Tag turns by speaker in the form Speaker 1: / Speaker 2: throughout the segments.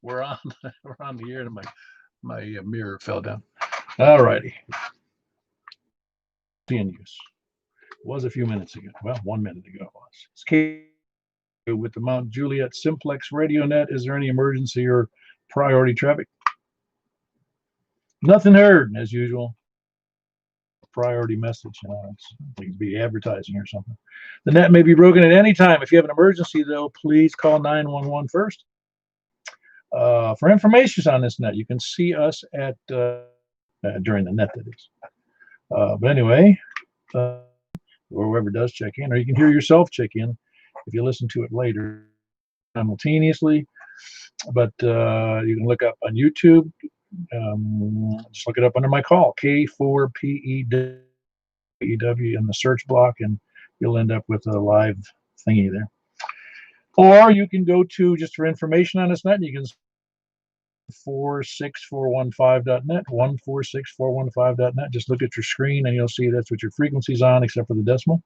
Speaker 1: We're on. We're on the air, and my mirror fell down. All righty. In use. It was a few minutes ago. Well, 1 minute ago it was. It's K with the Mount Juliet Simplex Radio Net. Is there any emergency or priority traffic? Nothing heard, as usual. Priority message, it could be advertising or something. The net may be broken at any time. If you have an emergency, though, please call 911 first. For information on this net, you can see us at during the net, that is. But anyway, or whoever does check in, or you can hear yourself check in if you listen to it later simultaneously. But you can look up on YouTube. Just look it up under my call, K4PEW in the search block, and you'll end up with a live thingy there. Or you can go to, just for information on this net, you can 146,415.net, 146,415.net. Just look at your screen and you'll see that's what your frequency's on, except for the decimal.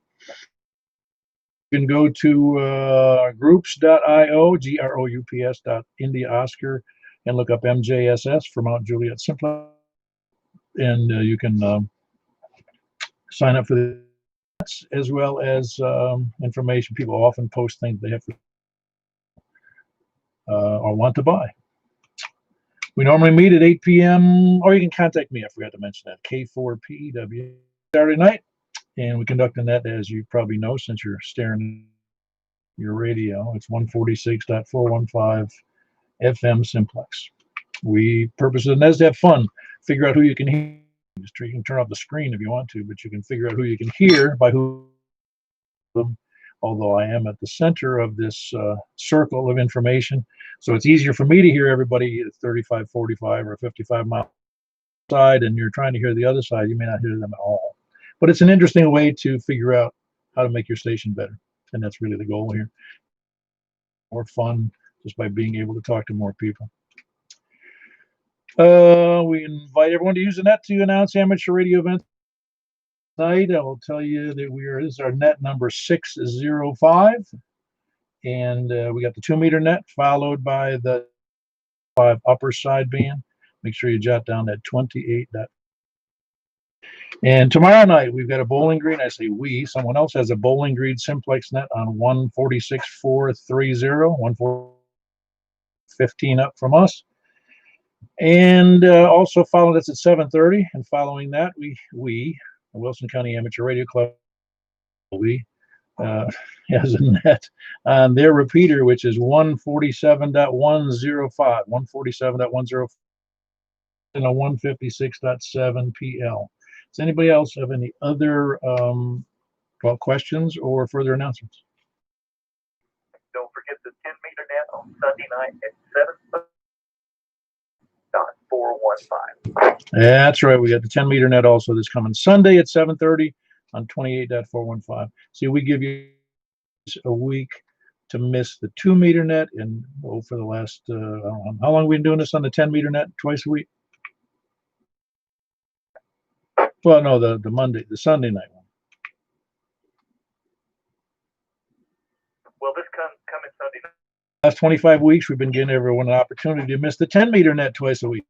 Speaker 1: You can go to groups.io, groups.India Oscar, and look up MJSS for Mount Juliet Simplex, and you can sign up for the as well as information. People often post things they have or want to buy. We normally meet at 8 p.m. or you can contact me. I forgot to mention that. K4PEW Saturday night, and we conduct a net, as you probably know since you're staring at your radio. It's 146.415 FM Simplex. We purpose of the net is to have fun, figure out who you can hear. You can turn off the screen if you want to, but you can figure out who you can hear by who. Although I am at the center of this circle of information, so it's easier for me to hear everybody at 35, 45, or 55 miles side, and you're trying to hear the other side, you may not hear them at all. But it's an interesting way to figure out how to make your station better, and that's really the goal here. More fun just by being able to talk to more people. We invite everyone to use the net to announce amateur radio events. Tonight, I will tell you that this is our net number 605, and we got the 2-meter net followed by the 5 upper sideband. Make sure you jot down that 28. And tomorrow night we've got a Bowling Green. I say we. Someone else has a Bowling Green Simplex net on 146,430, 115 up from us. And also following that's at 7:30, and following that we the Wilson County Amateur Radio Club, has a net on their repeater, which is 147.105, 147.105, and a 156.7 PL. Does anybody else have any other questions or further announcements?
Speaker 2: Don't forget the 10-meter net on Sunday night at 7:415.
Speaker 1: That's right. We got the 10-meter net also this coming Sunday at 7:30 on 28.415. See, we give you a week to miss the 2-meter net, and for the last I don't know, how long have we been doing this on the 10-meter net? Twice a week? Well, no, the Sunday night one.
Speaker 2: Well, this coming Sunday night.
Speaker 1: Last 25 weeks, we've been giving everyone an opportunity to miss the 10-meter net twice a week.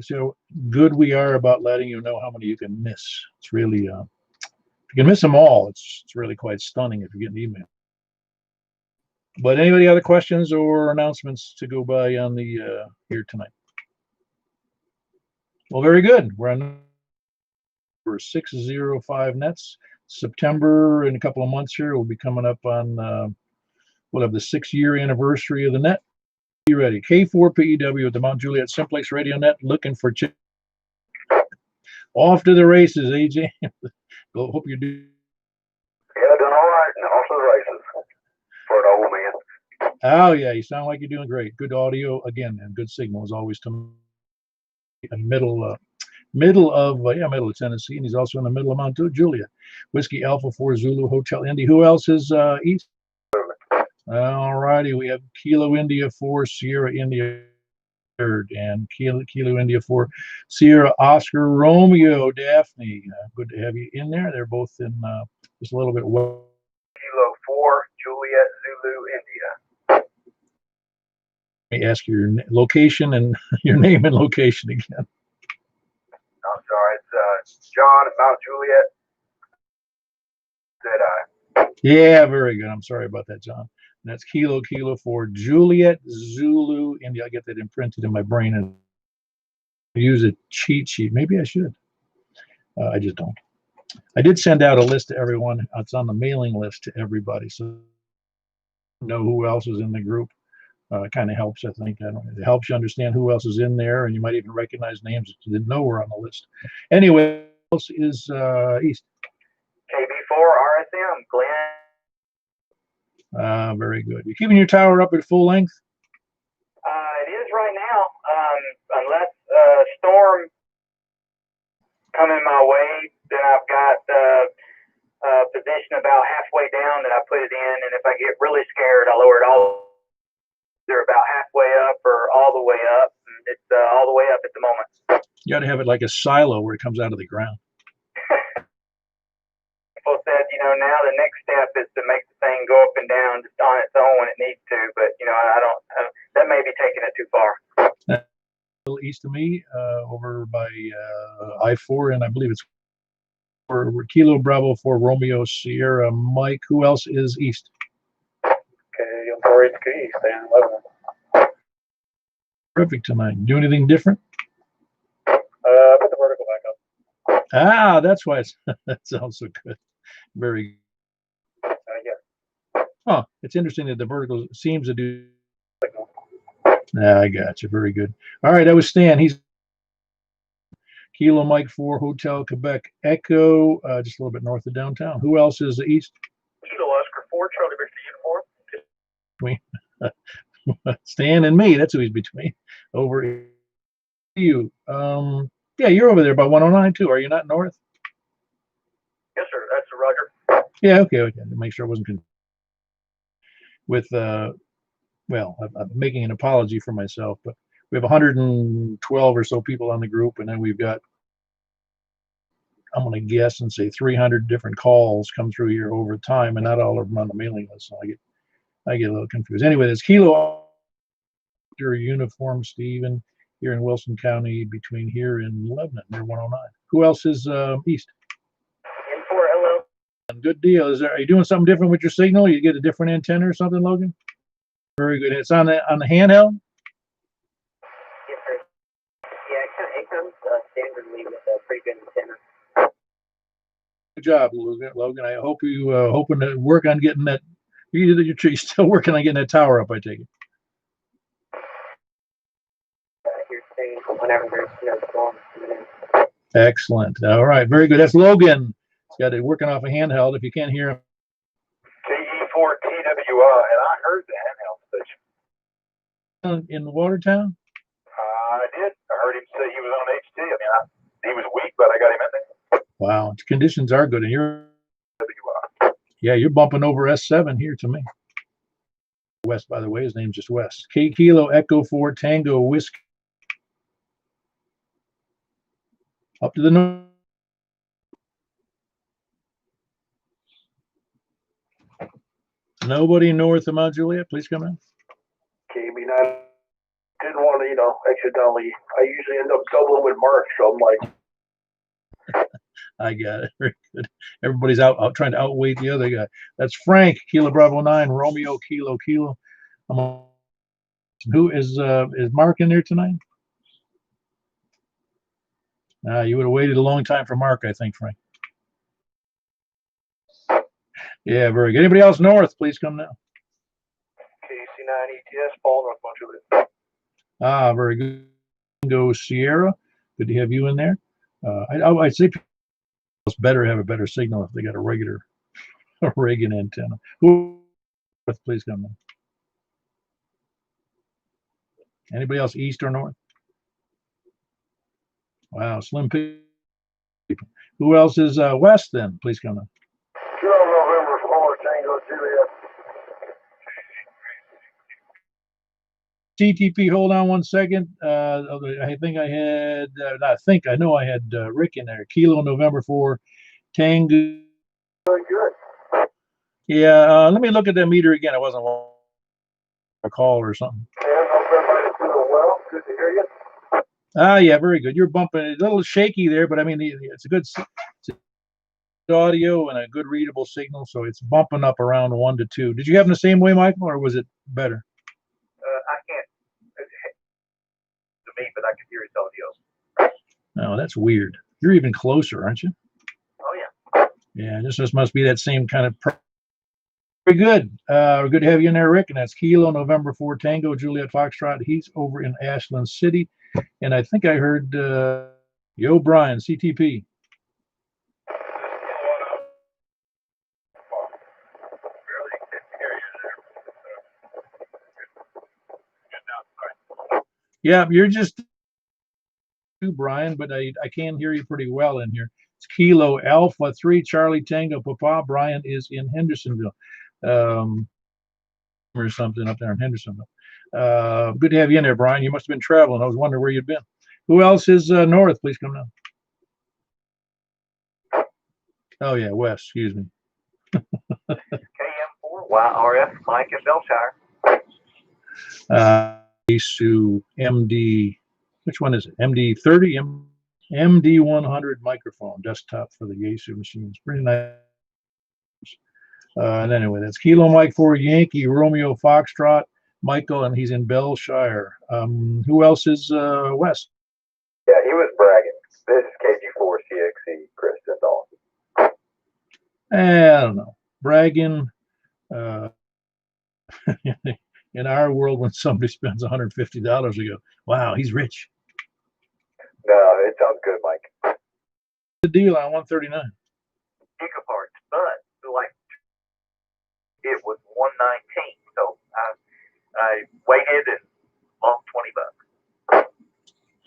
Speaker 1: So good we are about letting you know how many you can miss. It's really, if you can miss them all, it's really quite stunning if you get an email. But anybody other questions or announcements to go by on the here tonight? Well, very good. We're on number 605 nets. September, in a couple of months here, we'll be coming up on, we'll have the 6-year anniversary of the net. Be ready. K4PEW at the Mount Juliet Simplex Radio Net, looking for off to the races, AJ. Go, hope you do.
Speaker 2: Yeah, doing all right. And off to the races for an old man.
Speaker 1: Oh, yeah, you sound like you're doing great. Good audio, again, and good signal as always to middle of Tennessee, and he's also in the middle of Mount Juliet. Whiskey Alpha 4 Zulu Hotel Indy. Who else is east? All righty, we have Kilo India 4 Sierra India third, and Kilo India 4 Sierra Oscar Romeo Daphne. Good to have you in there. They're both in just a little bit.
Speaker 2: Kilo 4 Juliet Zulu India.
Speaker 1: Let me ask your location and your name and location again.
Speaker 2: I'm sorry, it's John at Mount Juliet.
Speaker 1: Yeah, very good. I'm sorry about that, John. And that's Kilo for Juliet Zulu India. I get that imprinted in my brain and use a cheat sheet. Maybe I should. I just don't. I did send out a list to everyone. It's on the mailing list to everybody, so know who else is in the group. It kind of helps, I think. It helps you understand who else is in there, and you might even recognize names that you didn't know were on the list. Anyway, who else is East?
Speaker 2: KB4 RSM, Glenn.
Speaker 1: Very good. You're keeping your tower up at full length?
Speaker 2: It is right now, unless storm coming my way, then I've got position about halfway down that I put it in, and if I get really scared, I lower it all. They're about halfway up or all the way up. It's all the way up at the moment.
Speaker 1: You got to have it like a silo where it comes out of the ground.
Speaker 2: People said, now the next step is to make the thing go up and down just on its own when it needs to, but I don't. That may be taking it too far.
Speaker 1: A little east of me, over by I-4, and I believe it's for Kilo Bravo for Romeo Sierra Mike. Who else is east?
Speaker 2: Okay, I'm sorry, it's good east, man. 11.
Speaker 1: Perfect tonight. Do anything different?
Speaker 2: Put the vertical back up.
Speaker 1: Ah, that's why that sounds so good. Very good.
Speaker 2: Yeah.
Speaker 1: Huh. It's interesting that the vertical seems to do. I got you. Very good. All right, that was Stan. He's Kilo Mike 4 Hotel Quebec Echo, just a little bit north of downtown. Who else is east?
Speaker 2: Kilo Oscar 4 Charlie Victor
Speaker 1: Uniform. Stan and me. That's who he's between. Over you. Yeah, you're over there by 109 too. Are you not north?
Speaker 2: Yes, sir. That's a Roger.
Speaker 1: Yeah. Okay. To make sure I wasn't with. Well, I'm making an apology for myself, but we have 112 or so people on the group, and then we've got, I'm going to guess and say 300 different calls come through here over time, and not all of them on the mailing list. So I get a little confused. Anyway, there's Kilo Uniform Stephen here in Wilson County between here and Lebanon near 109. Who else is east?
Speaker 2: M4LL.
Speaker 1: Good deal. Are you doing something different with your signal? You get a different antenna or something, Logan? Very good. It's on the handheld?
Speaker 2: Yes, sir. Yeah, it comes standardly with a pretty good antenna.
Speaker 1: Good job, Logan. I hope you hoping to work on getting that. You're still working on getting that tower up, I take it.
Speaker 2: You're saying whenever there's no storm.
Speaker 1: Excellent. All right, very good. That's Logan. He's got it working off a handheld. If you can't hear him.
Speaker 2: KE4TWI, and I heard the handheld station.
Speaker 1: In Watertown?
Speaker 2: I did. I heard him say he was on HT. I mean, he was weak, but I got him in there.
Speaker 1: Wow, conditions are good, and you're bumping over S7 here to me. West, by the way, his name's just West. Kilo Echo 4 Tango Whiskey. Up to the north. Nobody north of Mount Juliet, please come in.
Speaker 2: KB9 didn't want to, accidentally. I usually end up doubling with Mark, so I'm like.
Speaker 1: I got it. Very good. Everybody's out trying to outweigh the other guy. That's Frank, Kilo Bravo 9, Romeo, Kilo. Who is Mark in there tonight? You would have waited a long time for Mark, I think, Frank. Yeah, very good. Anybody else north, please come now.
Speaker 2: KC9 ETS, Paul, North Mount Juliet.
Speaker 1: Very good. Go Sierra. Good to have you in there. I'd say people better have a better signal if they got a regular Reagan antenna. Who, please come in. Anybody else east or north? Wow, slim people. Who else is west then? Please come in.
Speaker 2: November 4, Tango Juliet.
Speaker 1: TTP, hold on one second. I think I had, I know I had Rick in there. Kilo November 4, Tango.
Speaker 2: Very good.
Speaker 1: Yeah, let me look at that meter again. I wasn't a call or something.
Speaker 2: Yeah, November Good to hear you.
Speaker 1: Ah, yeah, very good. You're bumping a little shaky there, but I mean, it's a good audio and a good readable signal, so it's bumping up around 1 to 2. Did you have them the same way, Michael, or was it better?
Speaker 2: I can't to me, but I can hear his audio.
Speaker 1: No, that's weird. You're even closer, aren't you?
Speaker 2: Oh yeah.
Speaker 1: Yeah, this must be that same kind of. Very good. Good to have you in there, Rick. And that's Kilo November 4 Tango Juliet Foxtrot. He's over in Ashland City, and I think I heard Yo Brian CTP. Yeah, you're just Brian, but I can hear you pretty well in here. It's Kilo Alpha 3 Charlie Tango Papa. Brian is in Hendersonville, or something up there in Hendersonville. Good to have you in there, Brian. You must have been traveling. I was wondering where you'd been. Who else is north? Please come down. Oh yeah, west. Excuse me.
Speaker 2: KM4 YRF Mike in Belshire.
Speaker 1: Yaesu MD. Which one is it? MD 30, MD 100 microphone desktop for the Yaesu machines. Pretty nice. And anyway, that's Kilo Mike 4 Yankee Romeo Foxtrot Michael, and he's in Belshire. Who else is west?
Speaker 2: Yeah, he was bragging. This is KG4 CXE Chris Dawson.
Speaker 1: I don't know. Bragging. In our world, when somebody spends $150, we go, wow, he's rich.
Speaker 2: No, it sounds good, Mike.
Speaker 1: The deal on 139.
Speaker 2: Gigaparts, but like it was 119, so I waited and lost $20.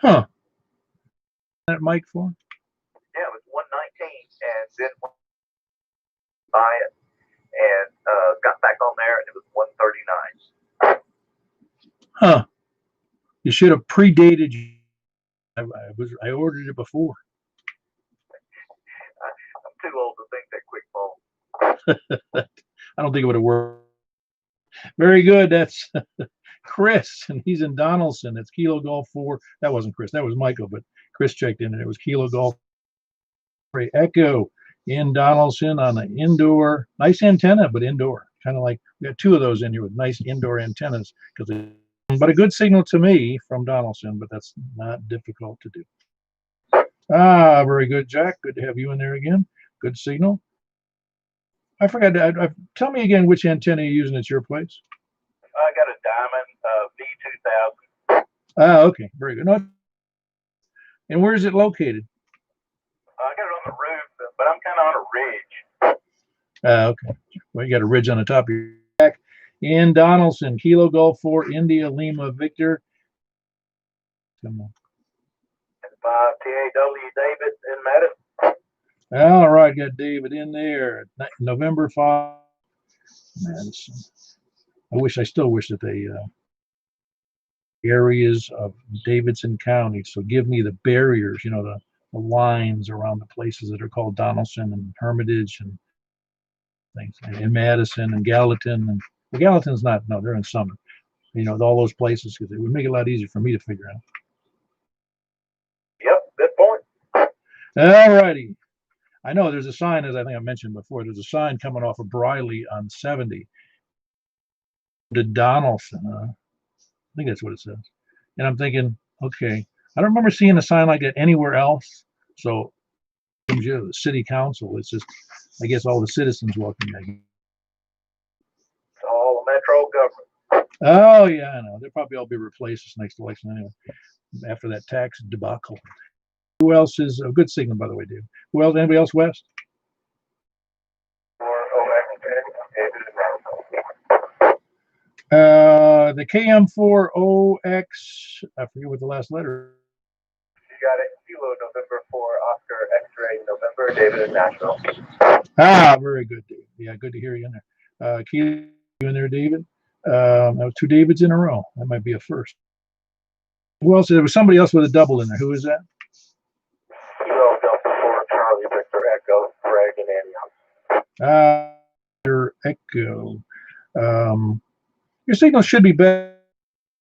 Speaker 1: Huh. That mic for?
Speaker 2: Yeah, it was 119, and then buy it, and got back on there, and it was 139.
Speaker 1: Huh. You should have predated. I ordered it before.
Speaker 2: I'm too old to think that quick fall.
Speaker 1: I don't think it would have worked. Very good. That's Chris, and he's in Donaldson. It's Kilo Golf 4. That wasn't Chris. That was Michael, but Chris checked in, and it was Kilo Golf 4 Echo in Donaldson on an indoor, nice antenna, but indoor. Kind of like we got two of those in here with nice indoor antennas, but a good signal to me from Donaldson, but that's not difficult to do. Ah, very good, Jack. Good to have you in there again. Good signal. I forgot to tell me again which antenna you're using at your place.
Speaker 2: I got a Diamond V2000.
Speaker 1: Ah, okay, very good. No, and where is it located?
Speaker 2: I got it on the roof, but I'm kind of on a ridge.
Speaker 1: Okay. Well, you got a ridge on the top of your back. In Donaldson, Kilo Golf 4, India Lima Victor. Come on.
Speaker 2: 5 TAW David in Madison.
Speaker 1: All right, got David in there. November 5. Madison. I still wish that they areas of Davidson County. So give me the barriers, the lines around the places that are called Donaldson and Hermitage and things, and Madison and Gallatin. And well, Gallatin's not, no, they're in Summer. All those places, because it would make it a lot easier for me to figure out.
Speaker 2: Yep, good point.
Speaker 1: All righty. I know there's a sign, as I think I mentioned before, there's a sign coming off of Briley on 70 to Donaldson. I think that's what it says. And I'm thinking, okay, I don't remember seeing a sign like that anywhere else. So, the city council, it's just, I guess, all the citizens welcome that.
Speaker 2: It's all metro government.
Speaker 1: Oh, yeah, I know. They'll probably all be replaced this next election anyway, after that tax debacle. Who else is a good signal, by the way, dude? Who else? Anybody else west? The KM4OX, I forget what the last letter.
Speaker 2: You got it. Kilo November 4 Oscar X-ray November David in Nashville.
Speaker 1: Ah, very good, David. Yeah, good to hear you in there. Kilo, you in there, David? That was two Davids in a row. That might be a first. Who else? There was somebody else with a double in there. Who is that?
Speaker 2: Kilo Delta 4 Charlie Victor Echo Greg and Antioch.
Speaker 1: Your Echo. Your signal should be better.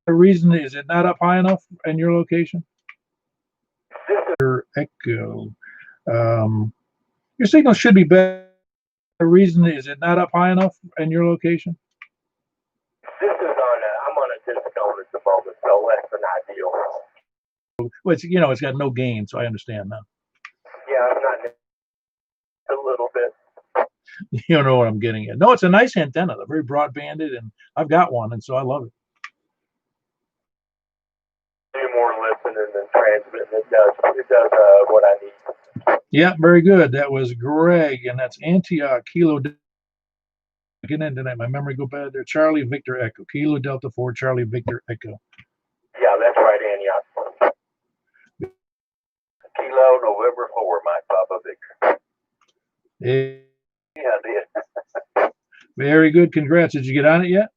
Speaker 1: The reason is it not up high enough in your location? Your echo. Your signal should be better. The reason is it not up high enough in your location?
Speaker 3: This is on I'm on a disc zone at the moment, so less than ideal.
Speaker 1: Well, it's got no gain, so I understand now.
Speaker 3: Yeah, I'm not a little bit.
Speaker 1: You don't know what I'm getting at. No, it's a nice antenna. They're very broadbanded, and I've got one, and so I love it.
Speaker 3: Do more listening than transmitting. It does what I need.
Speaker 1: Yeah, very good. That was Greg, and that's Antioch Kilo. Getting into that, my memory go bad there. Charlie Victor Echo, Kilo Delta 4, Charlie Victor Echo.
Speaker 3: Yeah, that's right, Antioch. Kilo November 4, my Papa Victor. Yeah, I did.
Speaker 1: Very good. Congrats. Did you get on it yet?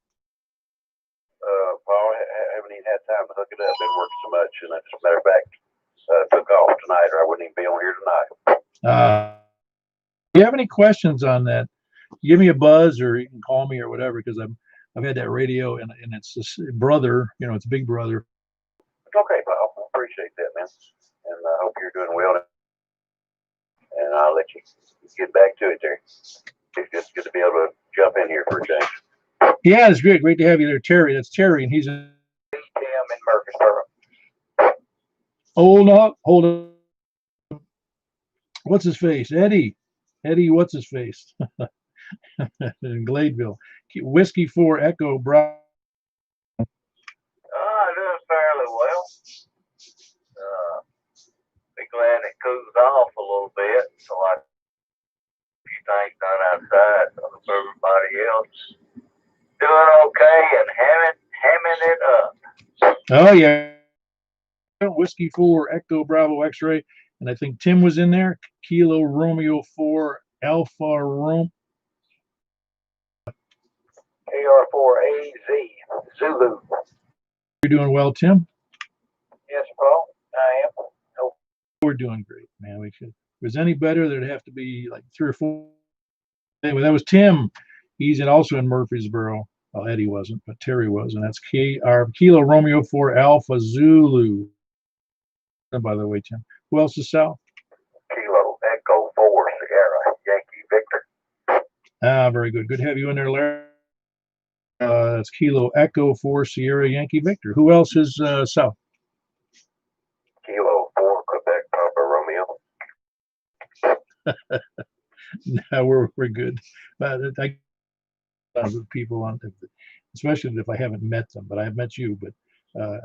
Speaker 3: Paul, I haven't even had time to hook it up. Been working so much, and as a matter of fact, took off tonight, or I wouldn't even be on here tonight.
Speaker 1: Do you have any questions on that? Give me a buzz, or you can call me, or whatever, because I've had that radio, and it's this brother. It's Big Brother.
Speaker 3: Okay, Paul. I appreciate that, man, and I hope you're doing well. And I'll let you get back to it there. It's just good to be able to jump in here for a change.
Speaker 1: Yeah, it's great. Great to have you there, Terry. That's Terry, and he's a
Speaker 3: Tim in Murfreesboro.
Speaker 1: hold on. What's his face? Eddie, what's his face? In Gladeville. Whiskey 4 Echo Bravo.
Speaker 3: Doing fairly well. Be glad it cools off a little bit, so I few things done outside. So everybody else doing okay and hamming it up.
Speaker 1: Oh yeah. Whiskey 4 Echo Bravo X-ray, and I think Tim was in there. Kilo Romeo 4 Alpha Rome.
Speaker 3: AR4AZ Zulu.
Speaker 1: You're doing well, Tim.
Speaker 3: Yes, Paul, I am. Oh.
Speaker 1: We're doing great, man. We should. If it was any better, there'd have to be like 3 or 4. Anyway, that was Tim. He's also in Murfreesboro. Well, Eddie wasn't, but Terry was, and that's Kilo Romeo 4 Alpha Zulu. And by the way, Tim, who else is south?
Speaker 3: Kilo Echo 4 Sierra Yankee Victor.
Speaker 1: Very good. Good to have you in there, Larry. That's Kilo Echo 4 Sierra Yankee Victor. Who else is south?
Speaker 3: Kilo 4 Quebec Papa Romeo.
Speaker 1: No, we're good. I people on, especially if I haven't met them, but I've met you. But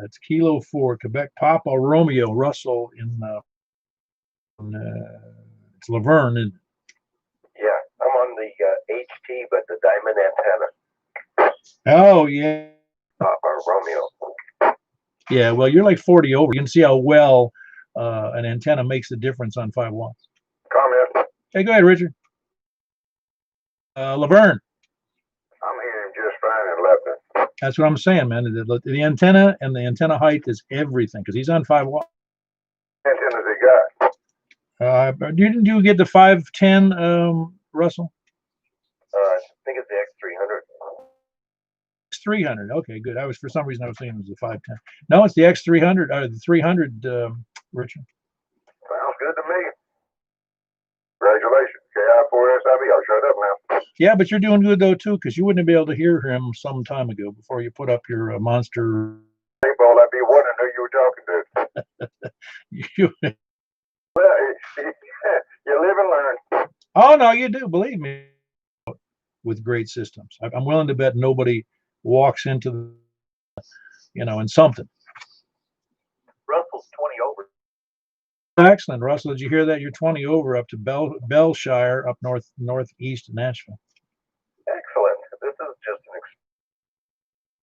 Speaker 1: it's Kilo 4 Quebec Papa Romeo Russell in it's Laverne.
Speaker 3: Yeah, I'm on the HT, but the diamond antenna.
Speaker 1: Oh yeah.
Speaker 3: Papa Romeo.
Speaker 1: Yeah, well, you're like 40 over. You can see how well an antenna makes the difference on 5 watts.
Speaker 3: Comment.
Speaker 1: Hey, go ahead, Richard. Laverne.
Speaker 3: I'm hearing just fine in Lebanon.
Speaker 1: That's what I'm saying, man. The antenna and the antenna height is everything, because he's on 5 watts.
Speaker 3: Antennas he got.
Speaker 1: Didn't you get the 510, Russell?
Speaker 3: I think it's the X300.
Speaker 1: X300. Okay, good. For some reason I was thinking it was the 510. No, it's the X300 or the 300, Richard.
Speaker 3: Sounds good to me. Congratulations. KI4SIB. I'll shut up now.
Speaker 1: Yeah, but you're doing good though too, because you wouldn't be able to hear him some time ago before you put up your monster.
Speaker 3: Well, I'd be wondering who you were talking to. Well, you live and learn.
Speaker 1: Oh no, you do. Believe me. With great systems, I'm willing to bet nobody walks into in something.
Speaker 3: Russell's 20 over.
Speaker 1: Excellent, Russell. Did you hear that? You're 20 over up to Bellshire, up northeast of Nashville.
Speaker 3: Excellent. This is just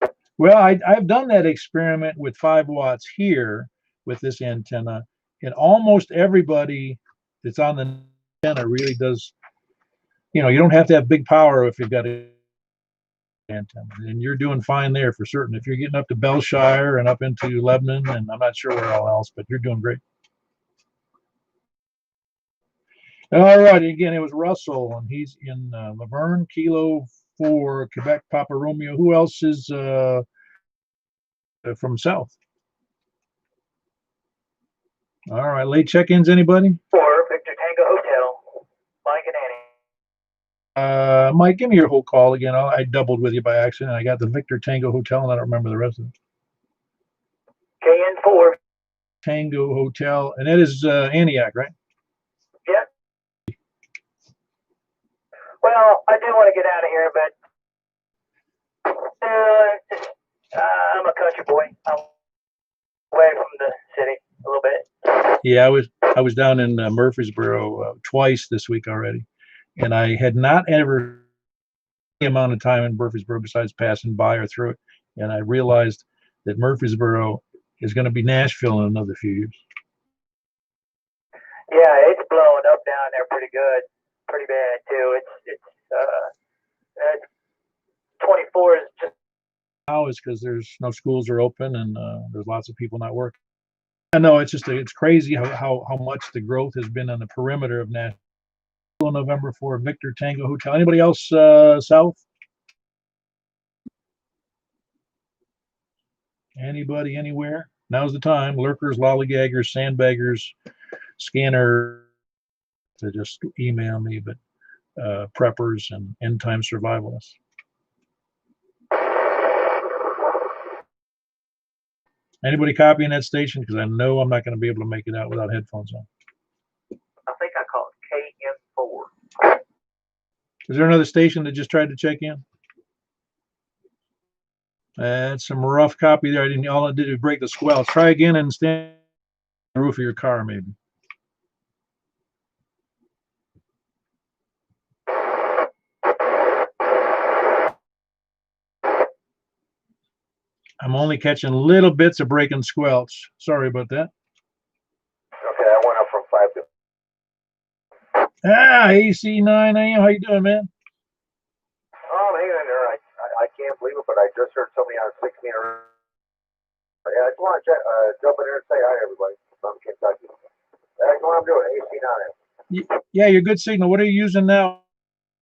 Speaker 3: an
Speaker 1: Well, I've done that experiment with 5 watts here with this antenna, and almost everybody that's on the antenna really does. You don't have to have big power if you've got an antenna, and you're doing fine there for certain. If you're getting up to Bellshire and up into Lebanon, and I'm not sure where all else, but you're doing great. All right, again, it was Russell, and he's in Laverne, Kilo 4 Quebec Papa Romeo. Who else is from south. All right, late check-ins, anybody?
Speaker 2: For Victor Tango Hotel, Mike and Annie.
Speaker 1: Mike, give me your whole call again. I doubled with you by accident. I got the Victor Tango Hotel, and I don't remember the rest of it.
Speaker 2: KN4.
Speaker 1: Tango Hotel, and that is Antioch, right?
Speaker 2: Yep. Well, I do want to get out of here, but I'm a country boy. I'm away from the city a little bit.
Speaker 1: Yeah, I was down in Murfreesboro twice this week already, and I had not ever any amount of time in Murfreesboro besides passing by or through it, and I realized that Murfreesboro is going to be Nashville in another few years.
Speaker 2: Yeah, it's blowing up down there pretty good, pretty bad too. It's 24 is just
Speaker 1: now is because there's no schools are open and there's lots of people not working. I know it's just it's crazy how much the growth has been on the perimeter of Nashville. In November for Victor Tango Hotel. Anybody else south? Anybody anywhere? Now's the time. Lurkers, lollygaggers, sandbaggers, scanner to just email me, but preppers and end time survivalists. Anybody copying that station? Because I know I'm not going to be able to make it out without headphones on.
Speaker 3: I think I called KN4.
Speaker 1: Is there another station that just tried to check in? That's some rough copy there. All I did was break the squelch. Try again and stand on the roof of your car, maybe. I'm only catching little bits of breaking squelch. Sorry about that.
Speaker 3: Okay, I went up from 5 to.
Speaker 1: AC9 AM. How you doing, man?
Speaker 3: Oh, I'm hanging in there. I can't believe it, but I just heard somebody on 16. Yeah, I just want to jump in there and say hi, everybody from Kentucky. That's what I'm doing. AC9.
Speaker 1: Yeah, you're good signal. What are you using now?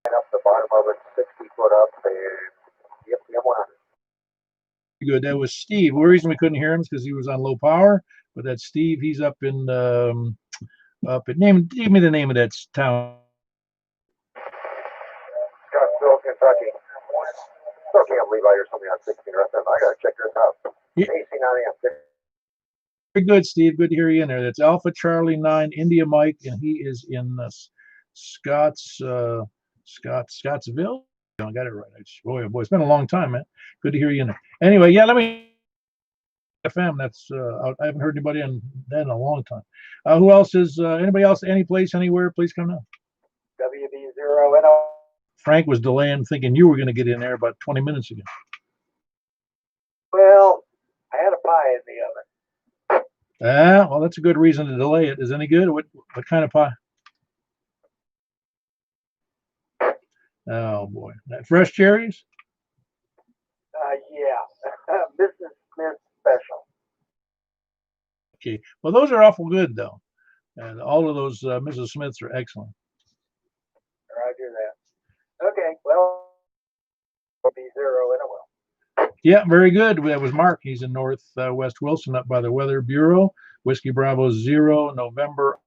Speaker 3: Up the bottom of it, 60 foot up, and yep, 100.
Speaker 1: Good. That was Steve. The reason we couldn't hear him is because he was on low power. But that's Steve. He's up in up at give me the name of that town.
Speaker 3: Scottsville, Kentucky. Still can't believe I hear somebody on 16 right there. I gotta check this out.
Speaker 1: Yeah.
Speaker 3: AC9 AM.
Speaker 1: Very good, Steve. Good to hear you in there. That's Alpha Charlie 9 India Mike, and he is in Scottsville. I got it right. Boy, it's been a long time, man. Good to hear you in there. Anyway, yeah, let me. FM. That's I haven't heard anybody in that in a long time. Who else is anybody else? Any place, anywhere? Please come now.
Speaker 2: WB0NO.
Speaker 1: Frank was delaying, thinking you were going to get in there about 20 minutes ago.
Speaker 2: Well, I had a pie in the oven.
Speaker 1: Well, that's a good reason to delay it. Is it any good? What kind of pie? Oh boy, fresh cherries.
Speaker 2: Yeah, Mrs. Smith special.
Speaker 1: Okay, well those are awful good though, and all of those Mrs. Smiths are excellent.
Speaker 2: Roger that. Okay, well, WB0 in a well.
Speaker 1: Yeah, very good. That was Mark. He's in Northwest Wilson, up by the Weather Bureau. Whiskey Bravo 0, November.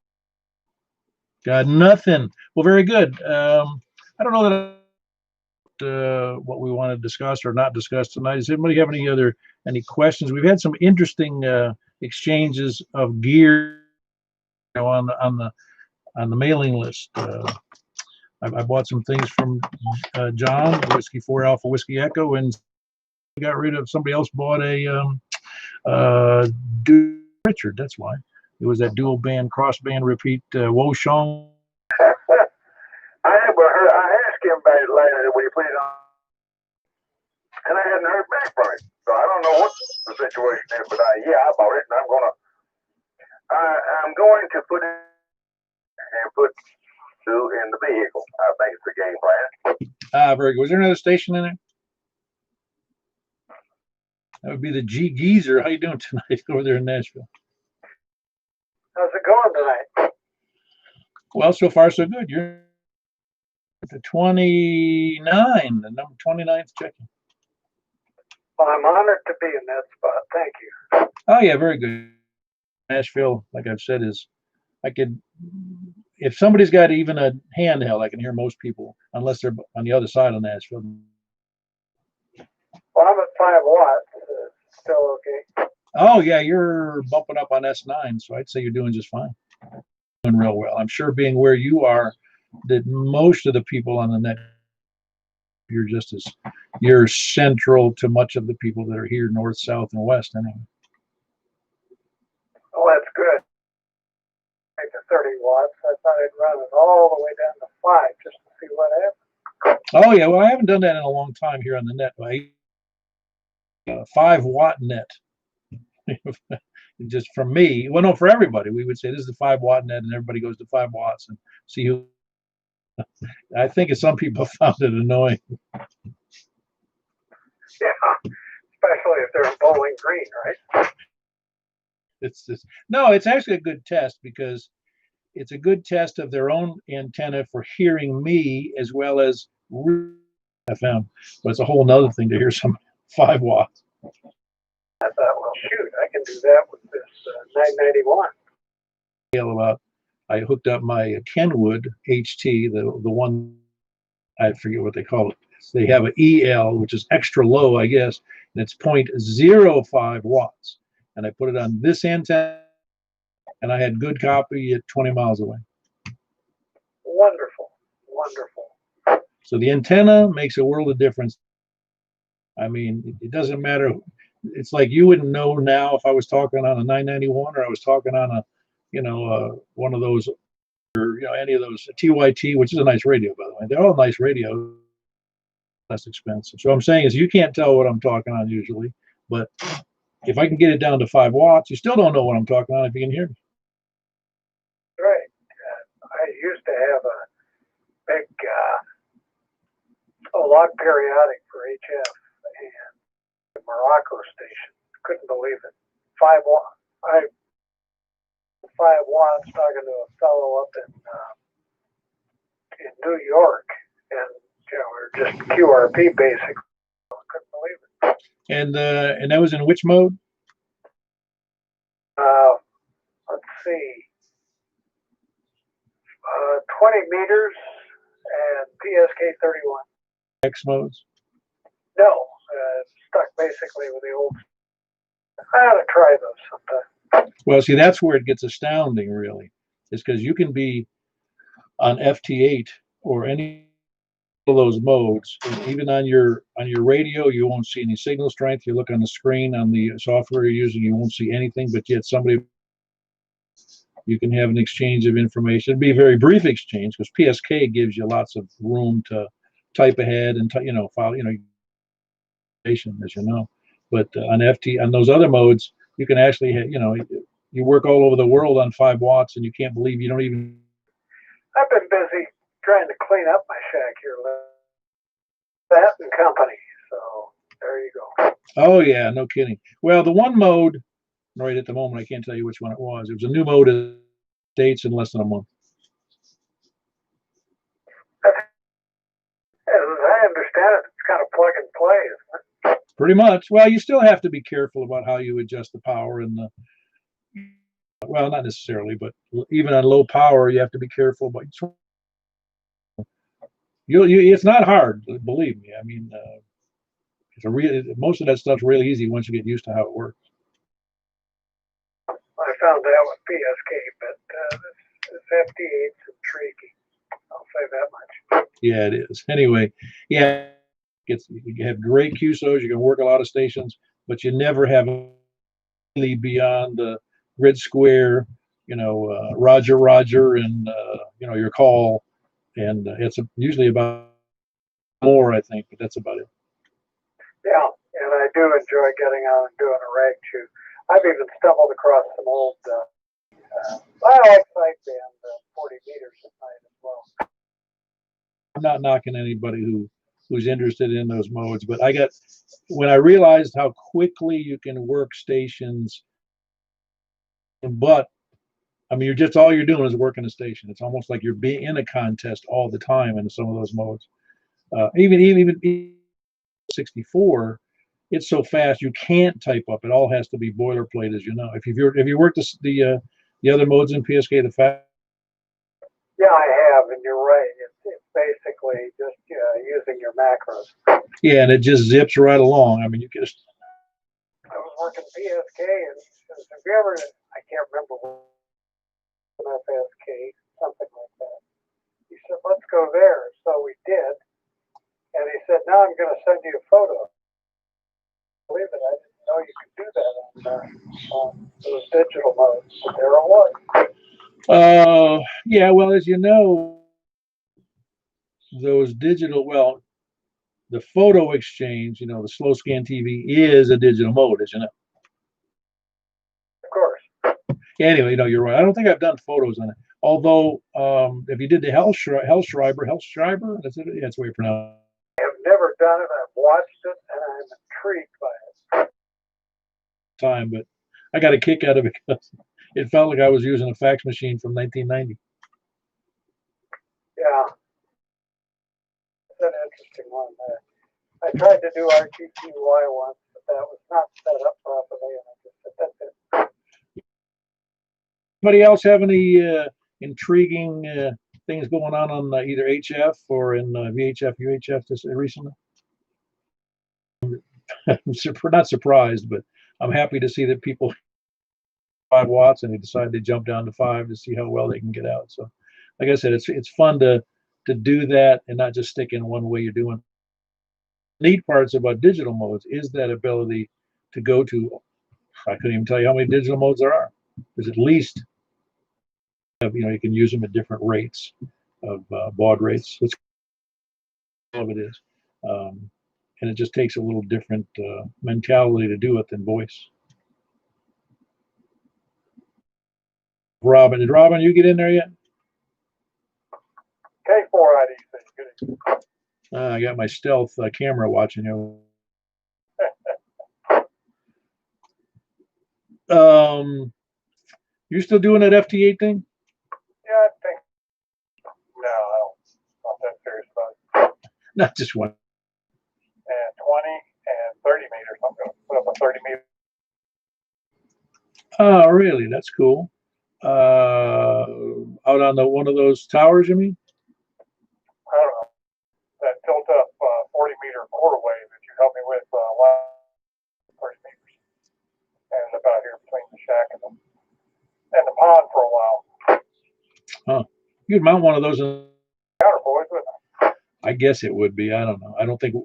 Speaker 1: Got nothing. Well, very good. I don't know that what we want to discuss or not discuss tonight. Does anybody have any questions? We've had some interesting exchanges of gear, on the mailing list. I bought some things from John, Whiskey 4 Alpha Whiskey Echo, and got rid of somebody else bought a Richard. That's why it was that dual band cross band repeat Wo Shong.
Speaker 3: I asked him about it later when he put it on, and I hadn't heard back from him. So I don't know what the situation is, but I bought it, and I'm going to put it and put two in the vehicle. I think it's the game plan.
Speaker 1: Very good. Was there another station in there? That would be the G Geezer. How you doing tonight over there in Nashville?
Speaker 2: How's it going tonight?
Speaker 1: Well, so far so good. You're at the 29, the number 29th checking.
Speaker 4: Well, I'm honored to be in that spot. Thank you.
Speaker 1: Oh yeah, very good. Nashville, like I've said, is I could if somebody's got even a handheld, I can hear most people unless they're on the other side of Nashville.
Speaker 4: Well, I'm at 5 watts. Still okay.
Speaker 1: Oh yeah, you're bumping up on S9, so I'd say you're doing just fine. Doing real well. I'm sure being where you are, that most of the people on the net, you're central to much of the people that are here, north, south, and west. Anyway.
Speaker 4: Oh, that's good. Make it 30 watts. I thought I'd run it all the way down to 5 just to see what happens.
Speaker 1: Oh yeah, well I haven't done that in a long time here on the net. 5 watt net. Just from me, well, no, for everybody, we would say this is the 5 watt net, and everybody goes to 5 watts and see who. I think some people found it annoying.
Speaker 4: Yeah, especially if they're in Bowling Green, right?
Speaker 1: It's just no, it's actually a good test because it's a good test of their own antenna for hearing me as well as FM. But it's a whole nother thing to hear some 5 watts.
Speaker 4: I thought, well, shoot, I can do that with this 991.
Speaker 1: About I hooked up my Kenwood HT, the one I forget what they call it. They have an EL, which is extra low, I guess, and it's 0.05 watts. And I put it on this antenna, and I had good copy at 20 miles away.
Speaker 4: Wonderful, wonderful.
Speaker 1: So the antenna makes a world of difference. I mean, it doesn't matter. It's like you wouldn't know now if I was talking on a 991 or I was talking on a, one of those, or any of those TYT, which is a nice radio, by the way. They're all nice radios, less expensive. So what I'm saying is you can't tell what I'm talking on usually, but if I can get it down to 5 watts, you still don't know what I'm talking on if you can hear me.
Speaker 4: Right. I used to have a big log periodic for HF and the Morocco station. Couldn't believe it. 5 watts. 5 watts talking to a fellow up in New York, and we were just QRP basically. Couldn't believe it.
Speaker 1: And that was in which mode?
Speaker 4: Let's see. 20 meters and PSK 31.
Speaker 1: X modes?
Speaker 4: No, stuck basically with the old. I ought to try those sometime.
Speaker 1: Well, see, that's where it gets astounding, really, is because you can be on FT8 or any of those modes, and even on your radio, you won't see any signal strength. You look on the screen on the software you're using, you won't see anything, but yet you can have an exchange of information. It'd be a very brief exchange because PSK gives you lots of room to type ahead and file, as you know. But on FT, on those other modes, you can actually, you work all over the world on 5 watts, and you can't believe you don't even.
Speaker 4: I've been busy trying to clean up my shack here, that and company. So there you go.
Speaker 1: Oh yeah, no kidding. Well, the one mode right at the moment, I can't tell you which one it was. It was a new mode of dates in less than a month.
Speaker 4: As I understand it, it's kind of plug and play, isn't it?
Speaker 1: Pretty much. Well, you still have to be careful about how you adjust the power and well, not necessarily, but even on low power, you have to be careful. But it's not hard, believe me. I mean, most of that stuff's really easy once you get used to how it works.
Speaker 4: I found that with PSK, but this FT8's intriguing. I'll say that much.
Speaker 1: Yeah, it is. Anyway, yeah, you have great QSOs. You can work a lot of stations, but you never have really beyond the grid square, Roger, and your call, and it's usually about more, I think, but that's about it.
Speaker 4: Yeah, and I do enjoy getting out and doing a rag chew. I've even stumbled across some old, I like sideband 40 meters at night as well.
Speaker 1: I'm not knocking anybody who's interested in those modes, but when I realized how quickly you can work stations, but I mean, all you're doing is working a station. It's almost like you're being in a contest all the time in some of those modes. Even 64, it's so fast you can't type up. It all has to be boilerplate, as you know. If you worked the other modes in PSK, the fast.
Speaker 4: Yeah, I have, and you're right. It's basically just using your macros.
Speaker 1: Yeah, and it just zips right along. I mean, you can just.
Speaker 4: I was working PSK, and he says, "Have you ever?" I can't remember what FSK, something like that. He said, "Let's go there." So we did, and he said, "Now I'm going to send you a photo." Believe it, I didn't know you could do that on those digital modes. But there it was.
Speaker 1: Yeah, well, as you know, those digital, well, the photo exchange, the slow scan TV is a digital mode, as you know.
Speaker 4: Of course.
Speaker 1: Anyway, you're right. I don't think I've done photos on it. Although, if you did the Hellschreiber, that's it. Yeah, that's the way you pronounce it.
Speaker 4: I have never done it. I've watched it, and I'm intrigued by it.
Speaker 1: Time, but I got a kick out of it because it felt like I was using a fax machine from 1990.
Speaker 4: Yeah, it's an interesting one. I tried to do RTTY once, but that was not set up properly, and I just said, "That's it."
Speaker 1: Anybody else have any intriguing things going on either HF or in VHF, UHF this recently? I'm not surprised, but I'm happy to see that people 5 watts and they decide to jump down to 5 to see how well they can get out. So, like I said, it's fun to do that and not just stick in one way you're doing. Neat parts about digital modes is that ability to go to. I couldn't even tell you how many digital modes there are. There's at least, you can use them at different rates of baud rates. That's all it is. And it just takes a little different mentality to do it than voice. Robin, did Robin you get in there yet?
Speaker 4: K4 IDC.
Speaker 1: I got my stealth camera watching you. You still doing that FT8 thing?
Speaker 4: Yeah, I think. No, I don't. Not that serious about it.
Speaker 1: Not just one.
Speaker 4: And 20 and 30 meters. I'm going to put up a 30 meter.
Speaker 1: Oh, really? That's cool. Out on one of those towers, you mean?
Speaker 4: I don't know. That tilt up 40 meter quarter wave that you helped me with 30 meters. And it's about here between the shack and the pond for a while.
Speaker 1: Huh. You'd mount one of those in
Speaker 4: Counterpoise, wouldn't it?
Speaker 1: I guess it would be. I don't know. I don't think.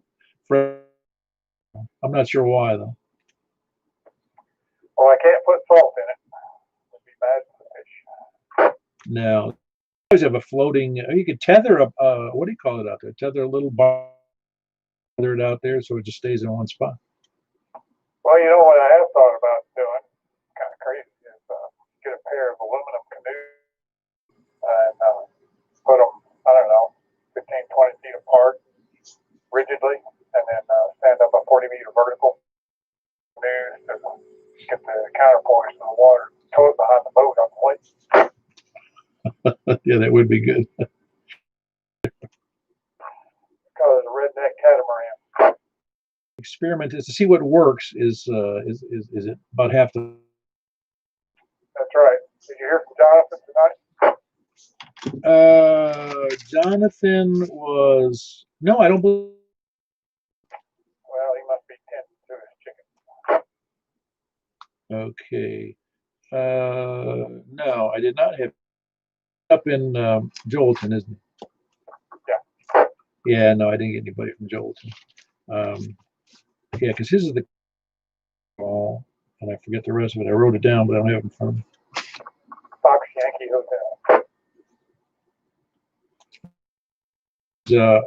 Speaker 1: I'm not sure why though.
Speaker 4: Well, I can't put salt in it. It'd be bad for the fish.
Speaker 1: No. You always have a floating. You could tether up. What do you call it out there? Tether a little bar. Tether it out there so it just stays in one spot.
Speaker 4: Well, you know what I have thought about doing, kind of crazy, is get a pair of aluminum canoes and put them, I don't know, 15, 20 feet apart rigidly, and then stand up a 40 meter vertical canoe to get the counterpoise to the water, tow it behind the boat on the lake.
Speaker 1: Yeah, that would be good.
Speaker 4: Call it a redneck catamaran.
Speaker 1: Experiment is to see what works. Is it about half the?
Speaker 4: That's right. Did you hear from Jonathan tonight?
Speaker 1: Jonathan was no, I don't believe.
Speaker 4: Well, he must be tending to his chicken.
Speaker 1: Okay. No, I did not have up in Joelton, isn't it?
Speaker 4: Yeah.
Speaker 1: Yeah, no, I didn't get anybody from Joelton. Yeah, because his is the call, and I forget the rest of it. I wrote it down, but I don't have it in front of me.
Speaker 4: Fox Yankee Hotel.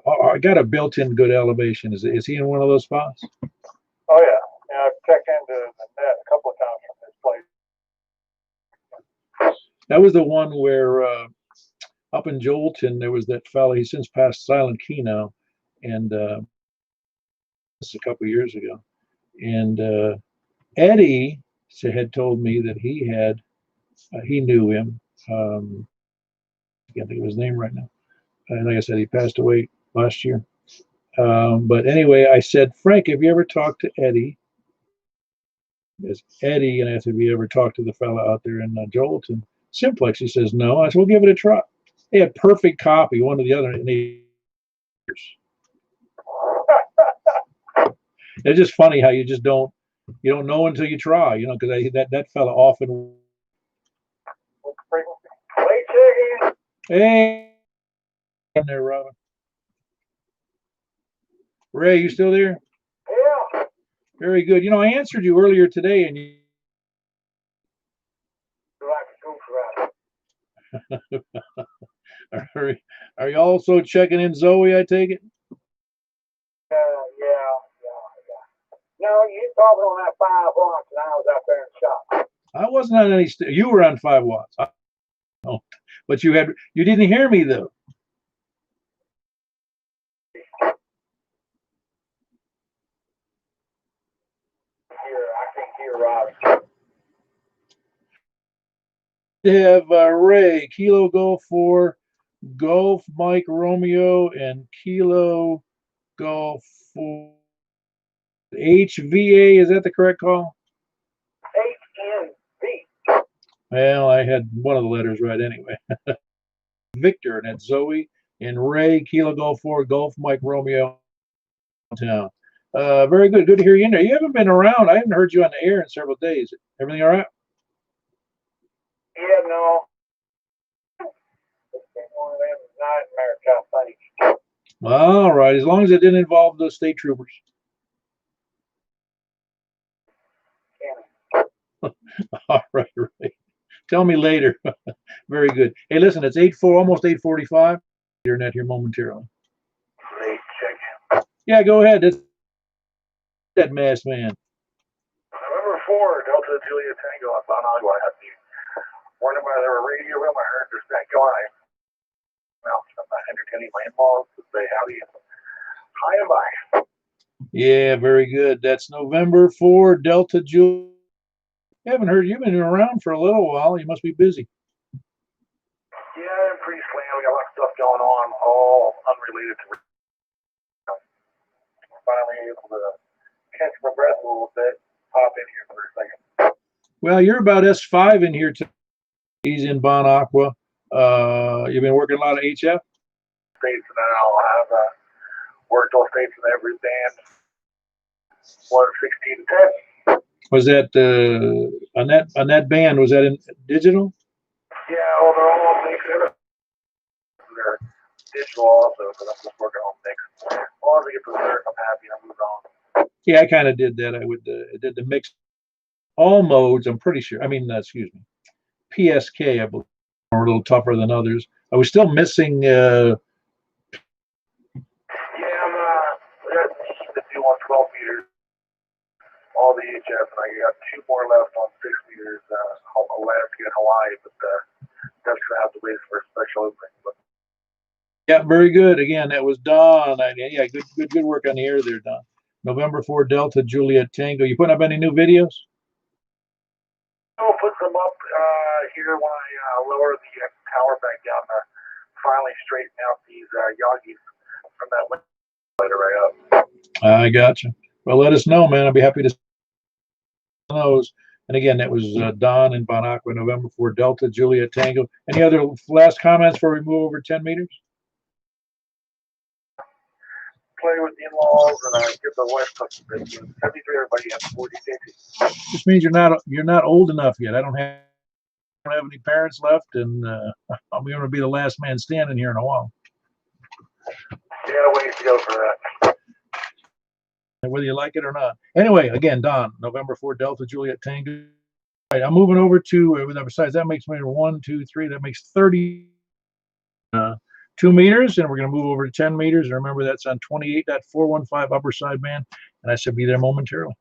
Speaker 1: I got a built-in good elevation. Is he in one of those spots?
Speaker 4: Oh yeah, yeah. I've checked into the net a couple of times from this place.
Speaker 1: That was the one where up in Joelton there was that fella. He's since passed Silent Key now, and this a couple of years ago. And Eddie had told me that he knew him. I can't think of his name right now. And like I said, he passed away last year. But anyway, I said, Frank, have you ever talked to Eddie? It's Eddie, and I said, have you ever talked to the fella out there in Joelton? Simplex. He says, no. I said, we'll give it a try. They had perfect copy, one to the other. And it's just funny how you don't know until you try, because that fella often.
Speaker 4: Wait, chicken.
Speaker 1: Hey, in there, Robin. Ray, you still there?
Speaker 4: Yeah.
Speaker 1: Very good. I answered you earlier today, and you. Are you also checking in Zoe? I take it.
Speaker 4: Yeah. No, you probably on that 5 watts, and I was out there in shop.
Speaker 1: I wasn't on any. You were on 5 watts. Oh, but you didn't hear me though.
Speaker 4: I can hear Rob.
Speaker 1: They have Ray, Kilo Golf 4, Golf Mike Romeo, and Kilo Golf 4. HVA, is that the correct call?
Speaker 4: HNV.
Speaker 1: Well, I had one of the letters right anyway. Victor, and that's Zoe, and Ray, Kilo Golf 4, Golf Mike Romeo, town. Very good. Good to hear you in there. You haven't been around. I haven't heard you on the air in several days. Everything all right?
Speaker 4: Yeah, no. It's been one of them nightmare type things.
Speaker 1: All right. As long as it didn't involve the state troopers. All right, right. Tell me later. Very good. Hey, listen, it's 8:04, almost 8:45. Internet here momentarily.
Speaker 3: Late check-in.
Speaker 1: Yeah, go ahead. That's that masked man.
Speaker 3: November 4, Delta Juliet Tango on Bonagua. I had the warning by the radio room. I heard there's that guy. Well, I'm not entertaining my in-laws to say howdy. Hi and bye.
Speaker 1: Yeah, very good. That's November 4, Delta Juliet. I haven't heard you've been around for a little while. You must be busy.
Speaker 3: Yeah, I'm pretty slammed. We got a lot of stuff going on, all unrelated to. Finally able to catch my breath a little bit. Pop in here for a second.
Speaker 1: Well, you're about S5 in here too. He's in Bon Aqua. You've been working a lot of HF?
Speaker 3: States, and then I'll have worked all states in every band. 16 to 10.
Speaker 1: Was that on that band? Was that in digital?
Speaker 3: Yeah, well, they're all mixed. They're digital also, but I'm just working on mix. As long as I get the lyric, I'm happy. I move on.
Speaker 1: Yeah, I kind of did that. I did the mix, all modes. I'm pretty sure. I mean, excuse me, PSK. I believe are a little tougher than others. I was still missing.
Speaker 3: Yeah, I'm the do on 12 meters. All the HF, and I got 2 more left on 6 meters. Alaska and Hawaii, but that's gonna have to wait for a special opening. But
Speaker 1: Yeah, very good. Again, that was Don. Yeah, good work on the air there, Don. November 4, Delta Juliet Tango. You putting up any new videos?
Speaker 3: I'll put them up here when I lower the tower back down to finally straighten out these Yagis from that later right up.
Speaker 1: I got you. Well, let us know, man. I'll be happy to see those. And again, that was Don in Bon Aqua, November 4, Delta Juliet Tango. Any other last comments before we move over 10 meters?
Speaker 3: Play with the in-laws and give the wife cooking business. 73, everybody has 40 days.
Speaker 1: Just means you're not old enough yet. I don't have any parents left, and I'm going to be the last man standing here in a while.
Speaker 3: Yeah, ways to go for that.
Speaker 1: Whether you like it or not. Anyway, again, Don, November 4, Delta Juliet Tango. All right, I'm moving over to, besides that makes me 1, 2, 3, that makes 30. 2 meters, and we're going to move over to 10 meters. And remember, that's on 28.415 upper sideband, and I should be there momentarily.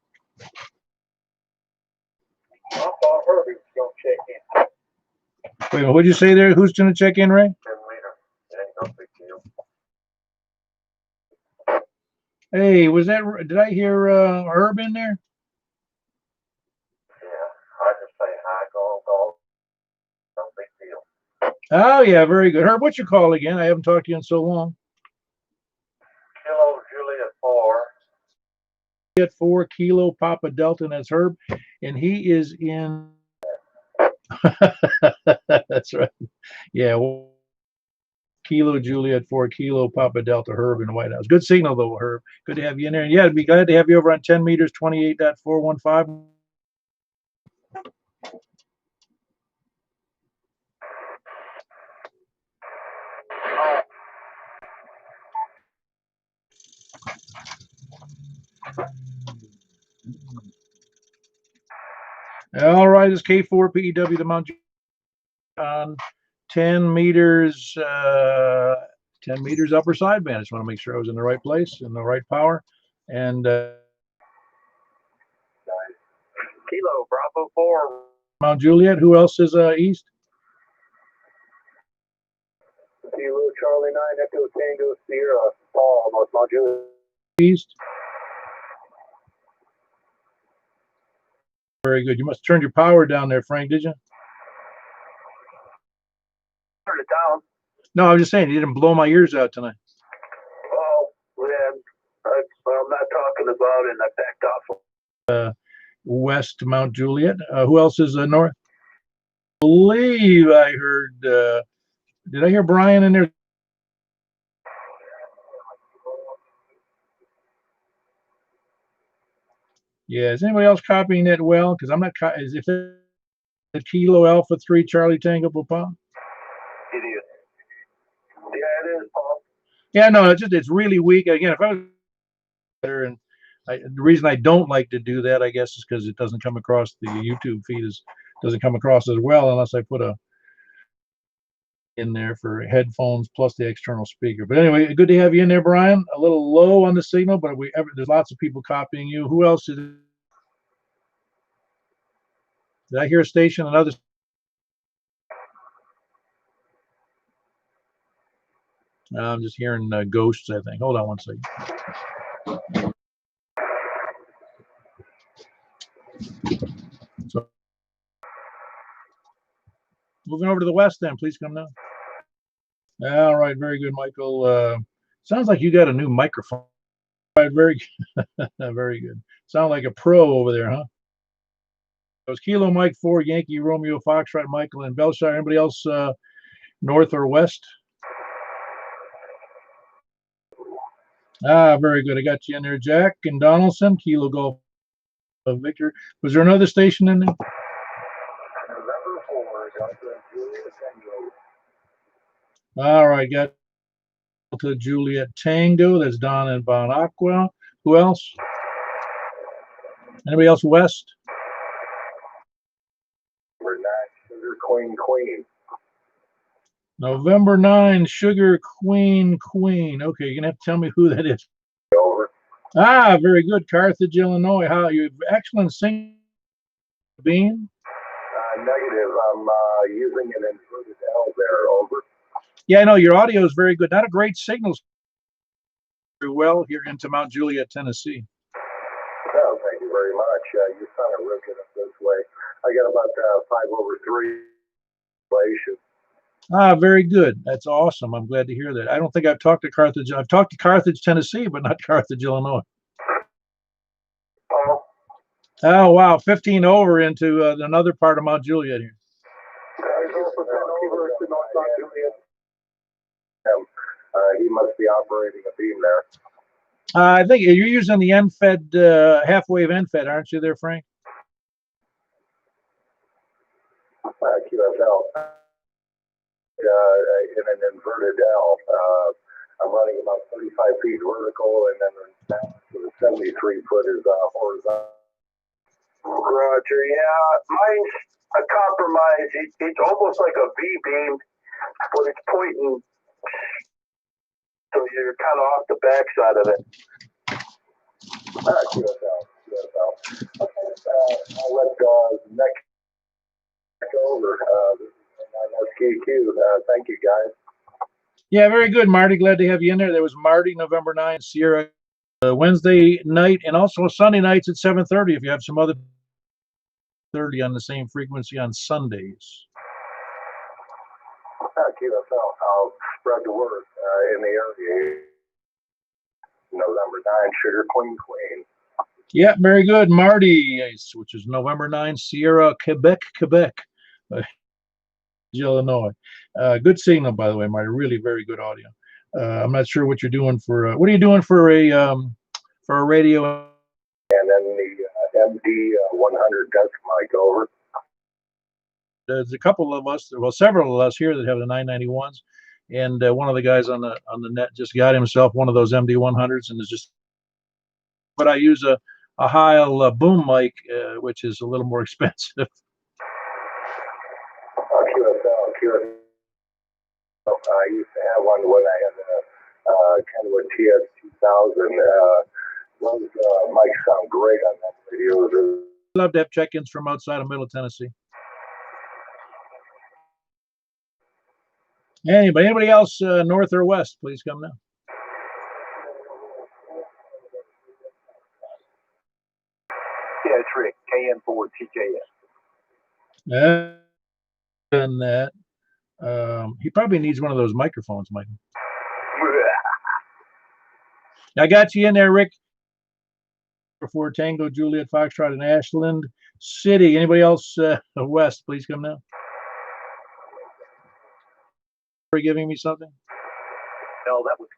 Speaker 4: I thought Herbie was going to check in.
Speaker 1: Wait a minute, what'd you say there? Who's going to check in, Ray?
Speaker 3: 10 meter. Ain't no big deal.
Speaker 1: Hey, did I hear Herb in there?
Speaker 3: Yeah, I just say hi, go. No big deal.
Speaker 1: Oh, yeah, very good. Herb, what's your call again? I haven't talked to you in so long.
Speaker 3: Kilo
Speaker 1: Juliet 4 Kilo Papa Delta, and that's Herb, and he is in. That's right. Yeah. Kilo Juliet 4 Kilo Papa Delta Herb in the White House. Good signal though, Herb. Good to have you in there. And yeah, I'd be glad to have you over on 10 meters 28.415. All right, it's K4 PEW to Mount on 10 meters 10 meters upper sideband. I just want to make sure I was in the right place and the right power. And
Speaker 3: Kilo Bravo 4.
Speaker 1: Mount Juliet, who else is east?
Speaker 4: Kilo Charlie 9 Echo Tango Sierra Paul North Mount Juliet.
Speaker 1: East. Very good. You must have turned your power down there, Frank, did you?
Speaker 3: Turn it down.
Speaker 1: No, I was just saying, you didn't blow my ears out tonight.
Speaker 3: Oh, man. I'm not talking about it. I backed off.
Speaker 1: West Mount Juliet. Who else is north? I believe I heard, did I hear Brian in there? Yeah, is anybody else copying that well? Because I'm not, is if it's a Kilo Alpha 3 Charlie Tango Papa?
Speaker 3: It is. Yeah, it is, Paul.
Speaker 1: Yeah, no, it's really weak. Again, if I was better, and the reason I don't like to do that, I guess, is because it doesn't come across the YouTube feed doesn't come across as well unless I put a in there for headphones plus the external speaker. But anyway, good to have you in there, Brian. A little low on the signal, but there's lots of people copying you. Who else is? Did I hear a station? Another? I'm just hearing ghosts, I think. Hold on one second. So, moving over to the west then, please come down. All right, very good, Michael. Sounds like you got a new microphone. All right, very good. Very good. Sound like a pro over there, huh? It was Kilo Mike 4, Yankee Romeo Foxtrot, Michael, and Belshire. Anybody else north or west? Ah, very good. I got you in there, Jack and Donaldson, Kilo Golf Victor. Was there another station in there?
Speaker 3: Number 4, Dr. Juliet Tango.
Speaker 1: All right, got to Juliet Tango. That's Don and Bon Aqua. Who else? Anybody else west?
Speaker 3: Number 9, Sugar Queen.
Speaker 1: November 9, Sugar Queen. Okay, you're gonna have to tell me who that is.
Speaker 3: Over.
Speaker 1: Ah, very good. Carthage, Illinois. How you excellent singing, Beam?
Speaker 3: Negative. I'm using an inverted L there. Over.
Speaker 1: Yeah, I know your audio is very good. Not a great signal. Very well here into Mount Juliet, Tennessee.
Speaker 3: Oh, thank you very much. You sounded real good up this way. I got about 5/3 relation.
Speaker 1: Ah, very good. That's awesome. I'm glad to hear that. I don't think I've talked to Carthage. I've talked to Carthage, Tennessee, but not Carthage, Illinois.
Speaker 3: Oh.
Speaker 1: Oh, wow. 15 over into another part of Mount Juliet here.
Speaker 3: He's also sent over to North Mount Juliet. He must be operating a beam there.
Speaker 1: I think you're using the end-fed, half-wave end-fed, aren't you there, Frank?
Speaker 3: QSL. In an inverted L. I'm running about 35 feet vertical, and then the 73 foot is horizontal. Roger, yeah. Mine's a compromise. It's almost like a V-beam, but it's pointing, so you're kind of off the backside of it. QSL. Okay, I'll let next over. SKQ. Thank you, guys.
Speaker 1: Yeah, very good, Marty. Glad to have you in there. There was Marty, November 9th, Sierra, Wednesday night, and also Sunday nights at 7:30 if you have some other 30 on the same frequency on Sundays.
Speaker 3: QSL. I'll spread the word in the area. November 9, Sugar Queen.
Speaker 1: Yeah, very good. Marty, which is November 9, Sierra, Quebec, uh, Illinois. Good signal, by the way, Marty. Really very good audio. I'm not sure what you're doing for. What are you doing for a radio?
Speaker 3: And then the MD 100 desk mic over.
Speaker 1: There's a couple of us, well, several of us here that have the 991s, and one of the guys on the net just got himself one of those MD 100s and is just. But I use a Heil boom mic, which is a little more expensive.
Speaker 3: QSL. I used to have one when I had kind of a TS 2000. Those mics sound great on that radio.
Speaker 1: Love to have check-ins from outside of Middle Tennessee. Anybody else north or west, please come now.
Speaker 3: Yeah, it's Rick, KM4TJS.
Speaker 1: And that. He probably needs one of those microphones, Mike. I got you in there, Rick. Before Tango, Juliet, Foxtrot, and Ashland City. Anybody else west, please come now. Are you giving me something?
Speaker 3: No, that was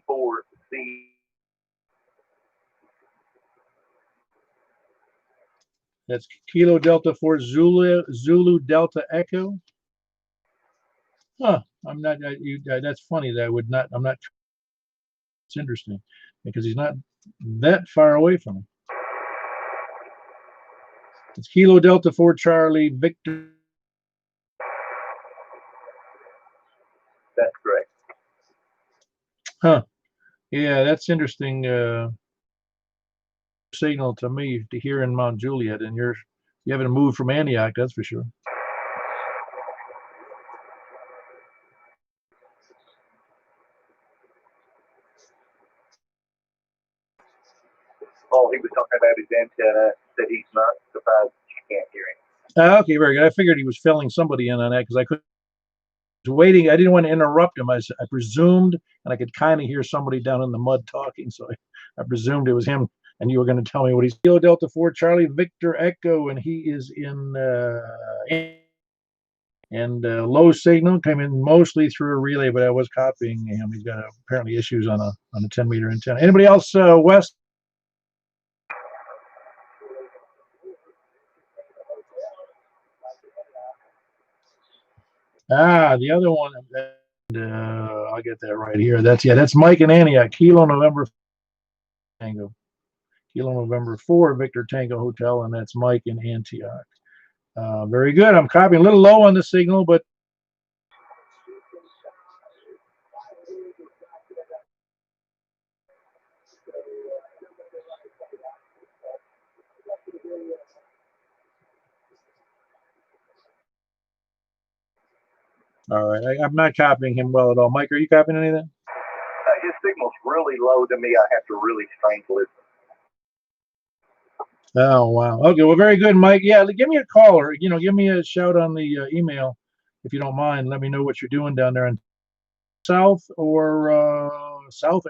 Speaker 3: KD4C.
Speaker 1: That's Kilo Delta 4 Zulu Delta Echo. Huh. I'm not. That's funny. That I would not. I'm not. It's interesting because he's not that far away from me. It's Kilo Delta 4 Charlie Victor.
Speaker 3: That's great.
Speaker 1: Huh. Yeah, that's interesting. Signal to me to hear in Mount Juliet, and you haven't moved from Antioch, that's for sure.
Speaker 3: Oh, he was talking about his antenna, that he's not surprised you can't hear him.
Speaker 1: Okay, very good. I figured he was filling somebody in on that because I was waiting. I didn't want to interrupt him. I presumed, and I could kind of hear somebody down in the mud talking, so I presumed it was him. And you were going to tell me what he's. Kilo Delta 4 Charlie Victor Echo, and he is in low signal came in mostly through a relay, but I was copying him. He's got apparently issues on a 10-meter antenna. Anybody else west? The other one, I'll get that right here. That's Mike and Antioch, Kilo November Tango. Kilo November 4 Victor Tango Hotel, and that's Mike in Antioch. Very good. I'm copying a little low on the signal, but all right. I'm not copying him well at all. Mike, are you copying anything?
Speaker 3: His signal's really low to me. I have to really strain to listen.
Speaker 1: Oh, wow. Okay, well, very good, Mike. Yeah, give me a call or, give me a shout on the email if you don't mind. Let me know what you're doing down there in south or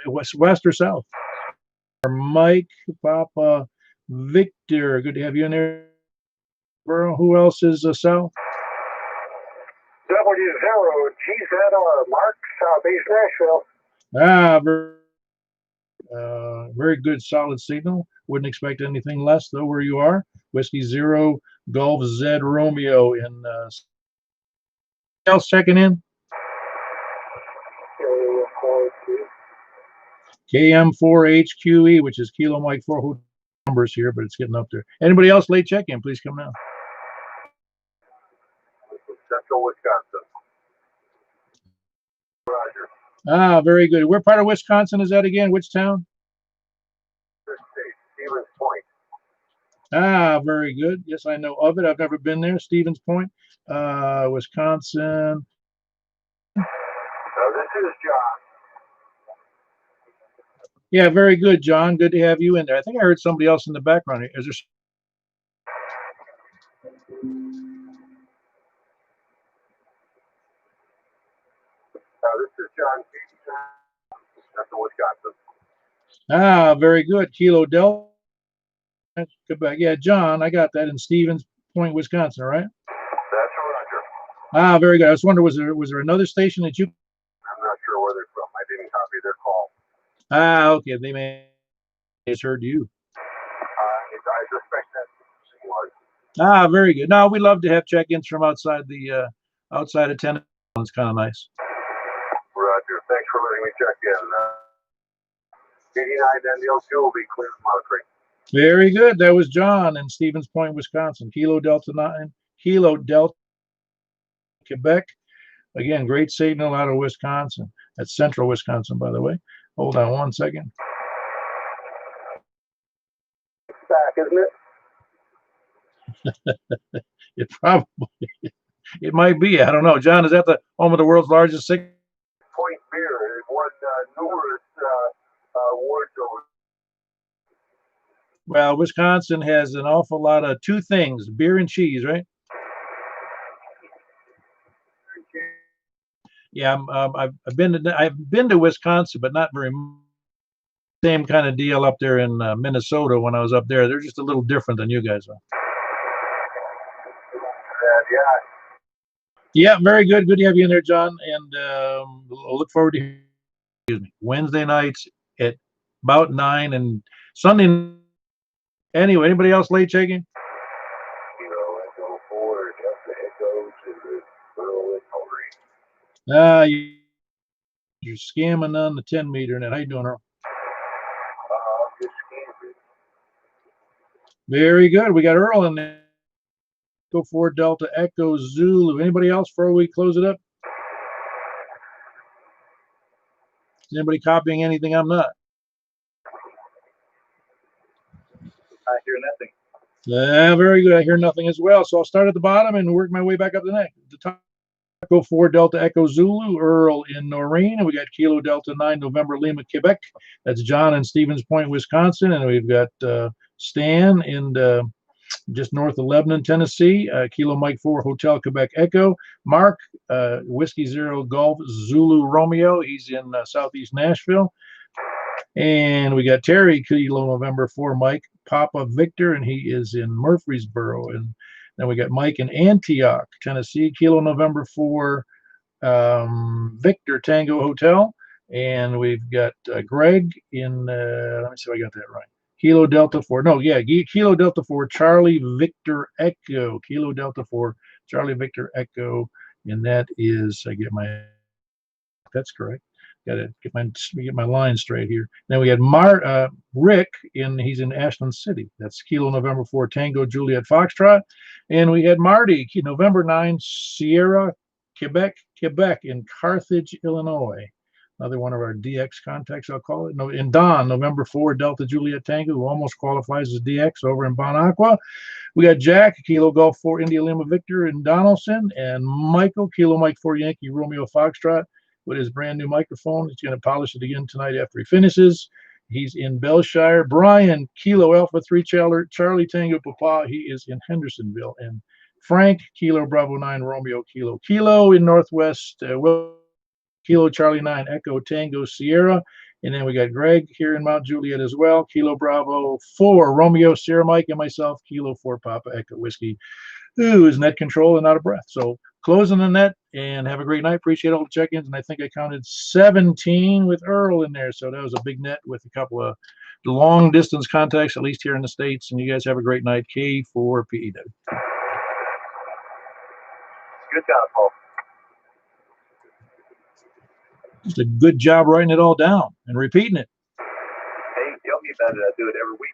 Speaker 1: west or south. Mike, Papa, Victor, good to have you in there. Who else is south?
Speaker 4: W0GZR, Mark, Southeast Nashville.
Speaker 1: Very good, solid signal. Wouldn't expect anything less, though, where you are. Whiskey 0, Golf Z Romeo in else checking in? KM4HQE, which is Kilo Mike 4. Who numbers here, but it's getting up there. Anybody else late check-in? Please come now.
Speaker 3: Central Wisconsin. Roger.
Speaker 1: Very good. Where part of Wisconsin is that again? Which town?
Speaker 3: Stevens Point.
Speaker 1: Very good. Yes, I know of it. I've never been there. Stevens Point, Wisconsin.
Speaker 3: This is John.
Speaker 1: Yeah, very good, John. Good to have you in there. I think I heard somebody else in the background. Is there?
Speaker 3: This is John. Central Wisconsin.
Speaker 1: Very good. Kilo Delta Quebec. Yeah, John, I got that in Stevens Point, Wisconsin, right?
Speaker 3: That's Roger.
Speaker 1: Ah, very good. I was wondering, was there another station that you?
Speaker 3: I'm not sure where they're from. I didn't copy their call.
Speaker 1: Ah, okay. They may have heard you.
Speaker 3: I suspect that's was.
Speaker 1: Ah, very good. No, we love to have check-ins from outside the outside of Tennessee. It's kind of nice.
Speaker 3: Roger. Thanks for letting me check in. 89 and the O2 will be clear tomorrow.
Speaker 1: Very good. That was John in Stevens Point, Wisconsin. Kilo Delta 9, Kilo Delta, Quebec. Again, great signal out of Wisconsin. That's central Wisconsin, by the way. Hold on one second.
Speaker 3: Back, isn't it?
Speaker 1: It probably, it might be. I don't know. John, is that the home of the world's largest signal?
Speaker 3: Point beer. It won numerous awards over.
Speaker 1: Well, Wisconsin has an awful lot of two things: beer and cheese, right? Yeah, I've been to Wisconsin, but not very much. Same kind of deal up there in Minnesota when I was up there. They're just a little different than you guys are.
Speaker 3: Yeah.
Speaker 1: Yeah, very good. Good to have you in there, John. And I'll look forward to Wednesday nights at about 9 and Sunday. Anyway, anybody else late checking?
Speaker 3: Echo 4, Delta Echo to the Earl
Speaker 1: You're scamming on the 10 meter net. How you doing, Earl?
Speaker 3: Just scanned it.
Speaker 1: Very good. We got Earl in there. Go for Delta Echo Zulu. Anybody else before we close it up? Is anybody copying anything? I'm not.
Speaker 3: I hear nothing.
Speaker 1: Yeah, very good. I hear nothing as well. So I'll start at the bottom and work my way back up the neck. The top, Echo 4 Delta Echo Zulu, Earl in Noreen. And we got Kilo Delta 9 November Lima, Quebec. That's John in Stevens Point, Wisconsin. And we've got Stan in just north of Lebanon, Tennessee. Kilo Mike 4 Hotel Quebec Echo. Mark, Whiskey Zero Golf Zulu Romeo. He's in southeast Nashville. And we got Terry, Kilo November 4 Mike Papa Victor, and he is in Murfreesboro. And then we got Mike in Antioch, Tennessee, Kilo November 4 Victor Tango Hotel. And we've got Greg in, let me see if I got that right. Kilo Delta 4, no, yeah, Kilo Delta 4 Charlie Victor Echo, Kilo Delta 4 Charlie Victor Echo. And that is, that's correct. Got to get my line straight here. Then we had Rick he's in Ashland City. That's Kilo November 4 Tango Juliet Foxtrot. And we had Marty, November 9 Sierra Quebec in Carthage, Illinois. Another one of our DX contacts, I'll call it. No, in Don, November 4 Delta Juliet Tango, who almost qualifies as DX over in Bon Aqua. We got Jack, Kilo Golf 4 India Lima Victor in Donaldson, and Michael, Kilo Mike 4 Yankee Romeo Foxtrot, with his brand new microphone. He's going to polish it again tonight after he finishes. He's in Belshire. Brian, Kilo Alpha 3 Charlie Tango Papa. He is in Hendersonville. And Frank, Kilo Bravo 9 Romeo Kilo in Northwest. Kilo Charlie 9 Echo Tango Sierra. And then we got Greg here in Mount Juliet as well. Kilo Bravo 4 Romeo Sierra Mike, and myself, Kilo 4 Papa Echo Whiskey, who is net control and out of breath. So closing the net, and have a great night. Appreciate all the check-ins. And I think I counted 17 with Earl in there. So that was a big net with a couple of long distance contacts, at least here in the States. And you guys have a great night. K4PEW.
Speaker 3: Good job, Paul.
Speaker 1: Just a good job writing it all down and repeating it.
Speaker 3: Hey, tell me about it. I do it every week.